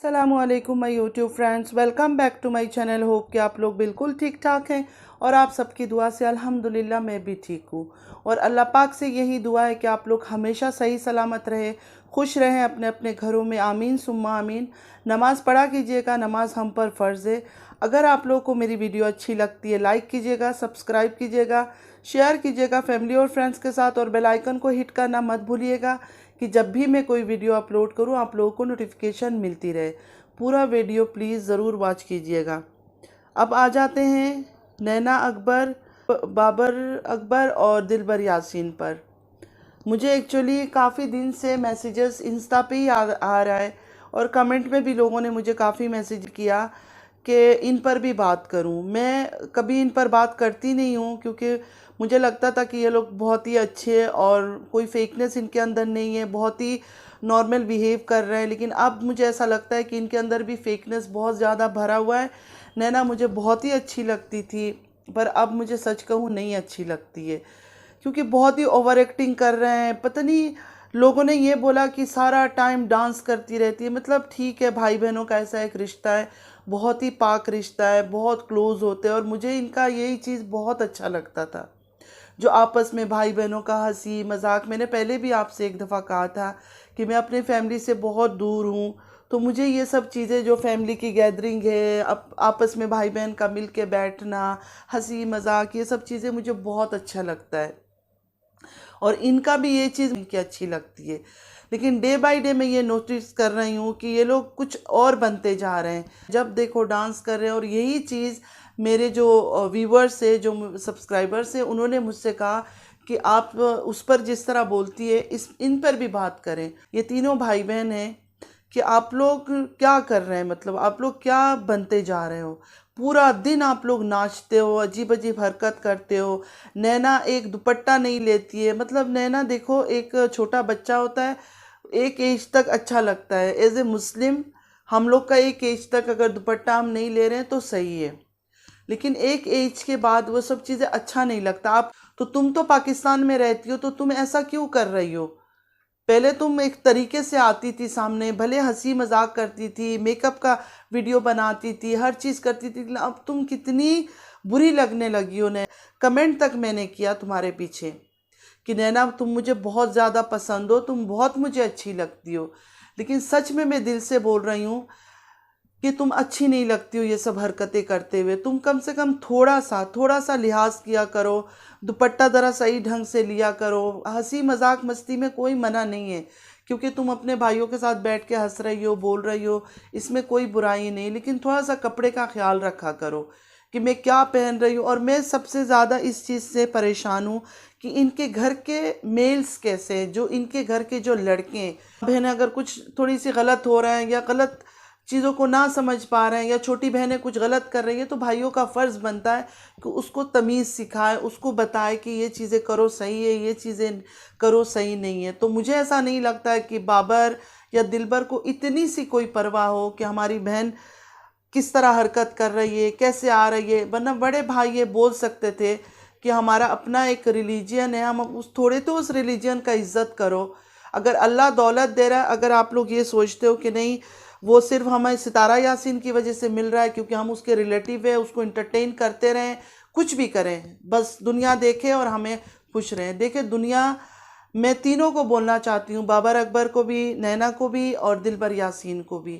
अस्सलामुअलैकुम my YouTube friends, welcome back to my channel. Hope कि आप लोग बिल्कुल ठीक ठाक हैं और आप सबकी दुआ से अल्हम्दुलिल्लाह मैं भी ठीक हूँ। और अल्लाह पाक से यही दुआ है कि आप लोग हमेशा सही सलामत रहे, खुश रहें अपने अपने घरों में। आमीन सुम्मा आमीन। नमाज़ पढ़ा कीजिएगा, नमाज हम पर फ़र्ज़ है। अगर आप लोगों को मेरी वीडियो अच्छी लगती है लाइक कीजिएगा, सब्सक्राइब कीजिएगा, शेयर कीजिएगा फैमिली और फ्रेंड्स के साथ, और बेल आइकन को हिट करना मत भूलिएगा कि जब भी मैं कोई वीडियो अपलोड करूं आप लोगों को नोटिफिकेशन मिलती रहे। पूरा वीडियो प्लीज़ ज़रूर वॉच कीजिएगा। अब आ जाते हैं नैना अकबर, बाबर अकबर और दिलबर यासीन पर। मुझे एक्चुअली काफ़ी दिन से मैसेजेस इंस्टा पे ही आ रहा है और कमेंट में भी लोगों ने मुझे काफ़ी मैसेज किया कि इन पर भी बात करूं। मैं कभी इन पर बात करती नहीं हूं क्योंकि मुझे लगता था कि ये लोग बहुत ही अच्छे और कोई फेकनेस इनके अंदर नहीं है, बहुत ही नॉर्मल बिहेव कर रहे हैं। लेकिन अब मुझे ऐसा लगता है कि इनके अंदर भी फेकनेस बहुत ज़्यादा भरा हुआ है। नैना मुझे बहुत ही अच्छी लगती थी पर अब मुझे सच कहूँ नहीं अच्छी लगती है क्योंकि बहुत ही ओवर एक्टिंग कर रहे हैं। पता नहीं, लोगों ने ये बोला कि सारा टाइम डांस करती रहती है। मतलब ठीक है, भाई बहनों का ऐसा एक रिश्ता है, बहुत ही पाक रिश्ता है, बहुत क्लोज होते हैं और मुझे इनका यही चीज़ बहुत अच्छा लगता था, जो आपस में भाई बहनों का हंसी मजाक। मैंने पहले भी आपसे एक दफ़ा कहा था कि मैं अपने फैमिली से बहुत दूर हूँ, तो मुझे ये सब चीज़ें जो फैमिली की गैदरिंग है, आपस में भाई बहन का मिल के बैठना, हंसी मजाक, ये सब चीज़ें मुझे बहुत अच्छा लगता है और इनका भी ये चीज़ मुझे अच्छी लगती है। लेकिन डे बाय डे मैं ये नोटिस कर रही हूँ कि ये लोग कुछ और बनते जा रहे हैं। जब देखो डांस कर रहे हैं और यही चीज़ मेरे जो व्यूवर्स है, जो सब्सक्राइबर्स है, उन्होंने मुझसे कहा कि आप उस पर जिस तरह बोलती है इन पर भी बात करें। ये तीनों भाई बहन हैं कि आप लोग क्या कर रहे हैं, मतलब आप लोग क्या बनते जा रहे हो। पूरा दिन आप लोग नाचते हो, अजीब अजीब हरकत करते हो। नैना एक दुपट्टा नहीं लेती है। मतलब नैना देखो, एक छोटा बच्चा होता है, एक एज तक अच्छा लगता है। एज ए मुस्लिम हम लोग का एक एज तक अगर दुपट्टा हम नहीं ले रहे हैं तो सही है, लेकिन एक एज के बाद वो सब चीज़ें अच्छा नहीं लगता। आप तो तुम तो पाकिस्तान में रहती हो, तो तुम ऐसा क्यों कर रही हो। पहले तुम एक तरीके से आती थी सामने, भले हंसी मजाक करती थी, मेकअप का वीडियो बनाती थी, हर चीज़ करती थी, लेकिन अब तुम कितनी बुरी लगने लगी हो। ने कमेंट तक मैंने किया तुम्हारे पीछे कि नैना तुम मुझे बहुत ज़्यादा पसंद हो, तुम बहुत मुझे अच्छी लगती हो। लेकिन सच में मैं दिल से बोल रही हूँ कि तुम अच्छी नहीं लगती हो ये सब हरकतें करते हुए। तुम कम से कम थोड़ा सा लिहाज किया करो, दुपट्टा ज़रा सही ढंग से लिया करो। हंसी मजाक मस्ती में कोई मना नहीं है, क्योंकि तुम अपने भाइयों के साथ बैठ के हंस रही हो, बोल रही हो, इसमें कोई बुराई नहीं। लेकिन थोड़ा सा कपड़े का ख्याल रखा करो कि मैं क्या पहन रही हूँ। और मैं सबसे ज़्यादा इस चीज़ से परेशान हूँ कि इनके घर के मेल्स कैसे हैं, जो इनके घर के जो लड़के हैं, बहनें अगर कुछ थोड़ी सी गलत हो रहा है या गलत चीज़ों को ना समझ पा रहे हैं या छोटी बहनें कुछ गलत कर रही है, तो भाइयों का फ़र्ज़ बनता है कि उसको तमीज़ सिखाए, उसको बताए कि ये चीज़ें करो सही है, ये चीज़ें करो सही नहीं है। तो मुझे ऐसा नहीं लगता है कि बाबर या दिलबर को इतनी सी कोई परवाह हो कि हमारी बहन किस तरह हरकत कर रही है, कैसे आ रही है। वरना बड़े भाई ये बोल सकते थे कि हमारा अपना एक रिलीजन है, हम उस थोड़े तो उस रिलीजन का इज़्ज़त करो। अगर अल्लाह दौलत दे रहा है, अगर आप लोग ये सोचते हो कि नहीं वो सिर्फ हमें सितारा यासीन की वजह से मिल रहा है क्योंकि हम उसके रिलेटिव है, उसको इंटरटेन करते रहें, कुछ भी करें, बस दुनिया देखे और हमें खुश रहें। देखे दुनिया, मैं तीनों को बोलना चाहती हूँ, बाबर अकबर को भी, नैना को भी और दिलबर यासीन को भी,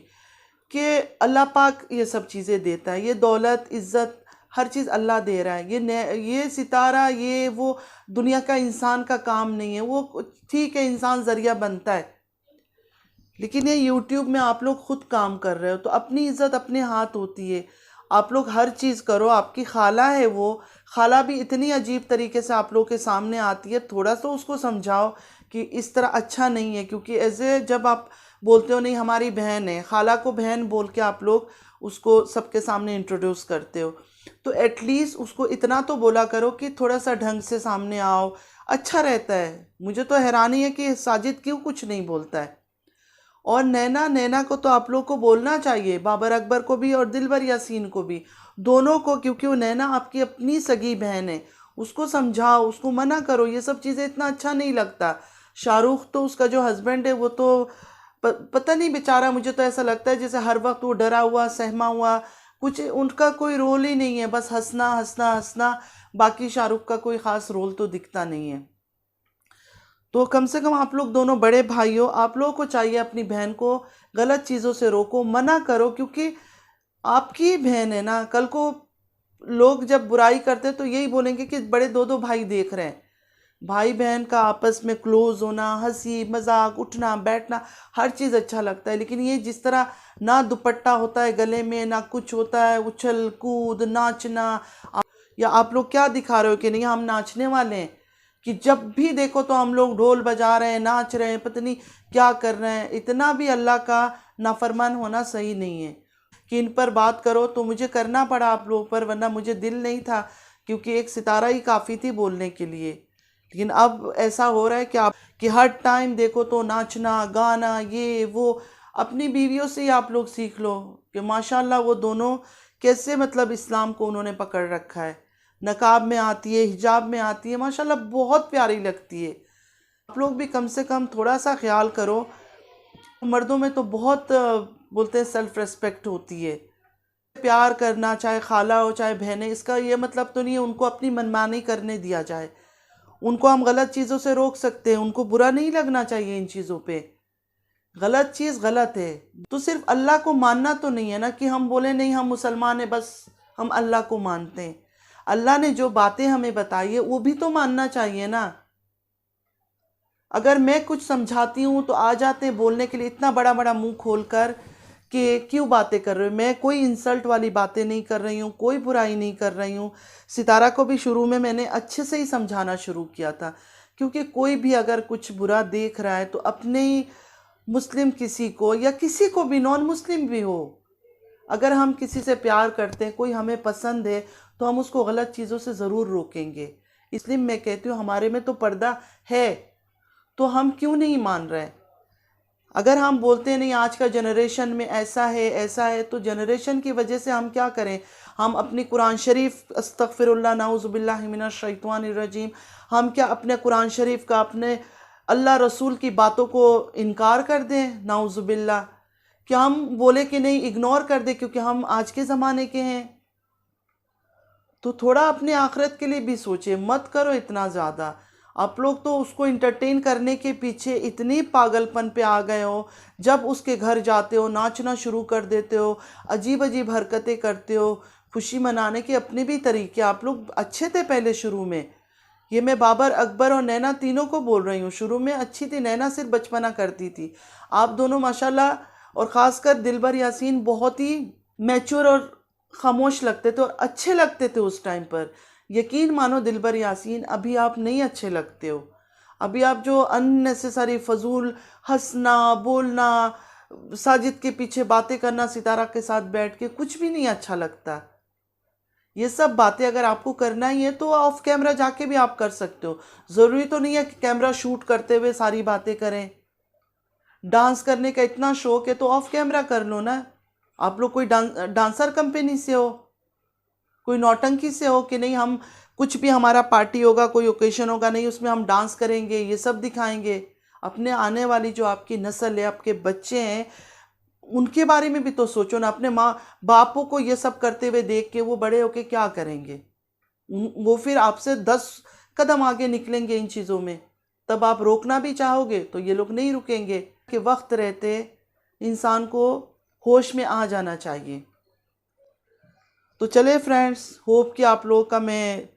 कि अल्लाह पाक ये सब चीज़ें देता है। ये दौलत इज़्ज़त हर चीज़ अल्लाह दे रहा है। ये सितारा, ये वो दुनिया का इंसान का काम नहीं है। वो ठीक है, इंसान ज़रिया बनता है, लेकिन ये यूट्यूब में आप लोग खुद काम कर रहे हो, तो अपनी इज्जत अपने हाथ होती है। आप लोग हर चीज़ करो। आपकी खाला है, वो खाला भी इतनी अजीब तरीके से आप लोग के सामने आती है, थोड़ा सा उसको समझाओ कि इस तरह अच्छा नहीं है। क्योंकि ऐसे जब आप बोलते हो नहीं हमारी बहन है, खाला को बहन बोल के आप लोग उसको सबके सामने इंट्रोड्यूस करते हो, तो एटलीस्ट उसको इतना तो बोला करो कि थोड़ा सा ढंग से सामने आओ, अच्छा रहता है। मुझे तो हैरानी है कि साजिद क्यों कुछ नहीं बोलता है। और नैना, नैना को तो आप लोग को बोलना चाहिए, बाबर अकबर को भी और दिलबर यासीन को भी, दोनों को, क्योंकि वो नैना आपकी अपनी सगी बहन है। उसको समझाओ, उसको मना करो, ये सब चीज़ें इतना अच्छा नहीं लगता। शाहरुख तो उसका जो हस्बैंड है वो तो पता नहीं बेचारा, मुझे तो ऐसा लगता है जैसे हर वक्त वो डरा हुआ सहमा हुआ, कुछ उनका कोई रोल ही नहीं है, बस हंसना हंसना हंसना। बाकी शाहरुख का कोई ख़ास रोल तो दिखता नहीं है। तो कम से कम आप लोग दोनों बड़े भाई हो, आप लोगों को चाहिए अपनी बहन को गलत चीज़ों से रोको, मना करो, क्योंकि आपकी बहन है ना। कल को लोग जब बुराई करते तो यही बोलेंगे कि बड़े दो दो भाई देख रहे हैं। भाई बहन का आपस में क्लोज होना, हंसी मजाक, उठना बैठना, हर चीज़ अच्छा लगता है। लेकिन ये जिस तरह ना दुपट्टा होता है गले में, ना कुछ होता है, उछल कूद नाचना, या आप लोग क्या दिखा रहे हो कि नहीं हम नाचने वाले हैं, कि जब भी देखो तो हम लोग ढोल बजा रहे हैं, नाच रहे हैं, पता नहीं क्या कर रहे हैं। इतना भी अल्लाह का नाफरमान होना सही नहीं है कि इन पर बात करो। तो मुझे करना पड़ा आप लोगों पर, वरना मुझे दिल नहीं था, क्योंकि एक सितारा ही काफ़ी थी बोलने के लिए। लेकिन अब ऐसा हो रहा है कि आप कि हर टाइम देखो तो नाचना गाना ये वो। अपनी बीवियों से ही आप लोग सीख लो कि माशाल्लाह वो दोनों कैसे मतलब इस्लाम को उन्होंने पकड़ रखा है। नकाब में आती है, हिजाब में आती है, माशाल्लाह बहुत प्यारी लगती है। आप लोग भी कम से कम थोड़ा सा ख्याल करो। मर्दों में तो बहुत बोलते हैं सेल्फ रेस्पेक्ट होती है। प्यार करना, चाहे खाला हो चाहे बहनें, इसका ये मतलब तो नहीं है उनको अपनी मनमानी करने दिया जाए। उनको हम गलत चीज़ों से रोक सकते हैं, उनको बुरा नहीं लगना चाहिए इन चीज़ों पे। गलत चीज़ गलत है। तो सिर्फ अल्लाह को मानना तो नहीं है ना कि हम बोले नहीं हम मुसलमान हैं बस हम अल्लाह को मानते हैं। अल्लाह ने जो बातें हमें बताई है वो भी तो मानना चाहिए ना। अगर मैं कुछ समझाती हूँ तो आ जाते हैं बोलने के लिए इतना बड़ा बड़ा मुंह खोलकर कि क्यों बातें कर रहे हो। मैं कोई इंसल्ट वाली बातें नहीं कर रही हूँ, कोई बुराई नहीं कर रही हूँ। सितारा को भी शुरू में मैंने अच्छे से ही समझाना शुरू किया था, क्योंकि कोई भी अगर कुछ बुरा देख रहा है तो अपने ही मुस्लिम किसी को या किसी को भी, नॉन मुस्लिम भी हो, अगर हम किसी से प्यार करते हैं, कोई हमें पसंद है, तो हम उसको गलत चीज़ों से ज़रूर रोकेंगे। इसलिए मैं कहती हूँ हमारे में तो पर्दा है, तो हम क्यों नहीं मान रहे। अगर हम बोलते हैं नहीं आज का जनरेशन में ऐसा है, तो जनरेशन की वजह से हम क्या करें। हम अपनी कुरान शरीफ, अस्तगफिरुल्लाह नाउज़ुबिल्लाहि मिनश शैतानिर रजीम, हम क्या अपने कुरान शरीफ का, अपने अल्लाह रसूल की बातों को इनकार कर दें नाउज़ुबिल्लाह। क्या हम बोले कि नहीं इग्नोर कर दें क्योंकि हम आज के ज़माने के हैं। तो थोड़ा अपने आखिरत के लिए भी सोचे, मत करो इतना ज़्यादा। आप लोग तो उसको इंटरटेन करने के पीछे इतनी पागलपन पे आ गए हो, जब उसके घर जाते हो नाचना शुरू कर देते हो, अजीब अजीब हरकतें करते हो। खुशी मनाने के अपने भी तरीके, आप लोग अच्छे थे पहले शुरू में। ये मैं बाबर, अकबर और नैना तीनों को बोल रही हूँ, शुरू में अच्छी थी। नैना सिर्फ बचपना करती थी, आप दोनों माशाल्लाह, और ख़ासकर दिलबर यासीन बहुत ही मैच्योर और खामोश लगते थे और अच्छे लगते थे उस टाइम पर। यकीन मानो दिलबर यासीन अभी आप नहीं अच्छे लगते हो। अभी आप जो अननेसेसरी फजूल हंसना बोलना, साजिद के पीछे बातें करना सितारा के साथ बैठ के, कुछ भी नहीं अच्छा लगता। ये सब बातें अगर आपको करना ही है तो ऑफ कैमरा जाके भी आप कर सकते हो। ज़रूरी तो नहीं है कि कैमरा शूट करते हुए सारी बातें करें। डांस करने का इतना शौक है तो ऑफ कैमरा कर लो ना। आप लोग कोई डांसर कंपनी से हो, कोई नौटंकी से हो कि नहीं हम कुछ भी, हमारा पार्टी होगा, कोई ओकेशन होगा, नहीं उसमें हम डांस करेंगे, ये सब दिखाएंगे। अपने आने वाली जो आपकी नस्ल है, आपके बच्चे हैं, उनके बारे में भी तो सोचो ना। अपने माँ बापों को ये सब करते हुए देख के वो बड़े होके क्या करेंगे। वो फिर आपसे 10 कदम आगे निकलेंगे इन चीज़ों में। तब आप रोकना भी चाहोगे तो ये लोग नहीं रुकेंगे। कि वक्त रहते इंसान को होश में आ जाना चाहिए। तो चले फ्रेंड्स, होप कि आप लोगों का, मैं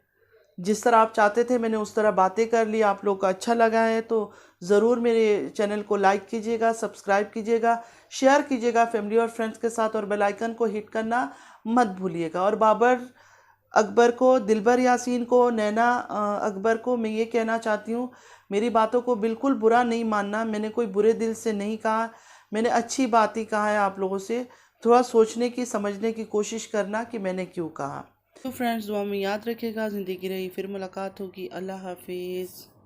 जिस तरह आप चाहते थे मैंने उस तरह बातें कर ली, आप लोगों को अच्छा लगा है तो ज़रूर मेरे चैनल को लाइक कीजिएगा, सब्सक्राइब कीजिएगा, शेयर कीजिएगा फैमिली और फ्रेंड्स के साथ, और बेल आइकन को हिट करना मत भूलिएगा। और बाबर अकबर को, दिलबर यासीन को, नैना अकबर को मैं ये कहना चाहती हूँ, मेरी बातों को बिल्कुल बुरा नहीं मानना। मैंने कोई बुरे दिल से नहीं कहा, मैंने अच्छी बात ही कहा है। आप लोगों से थोड़ा सोचने की, समझने की कोशिश करना कि मैंने क्यों कहा। तो फ्रेंड्स, दुआ में याद रखिएगा। ज़िंदगी रही फिर मुलाकात होगी। अल्लाह हाफिज़।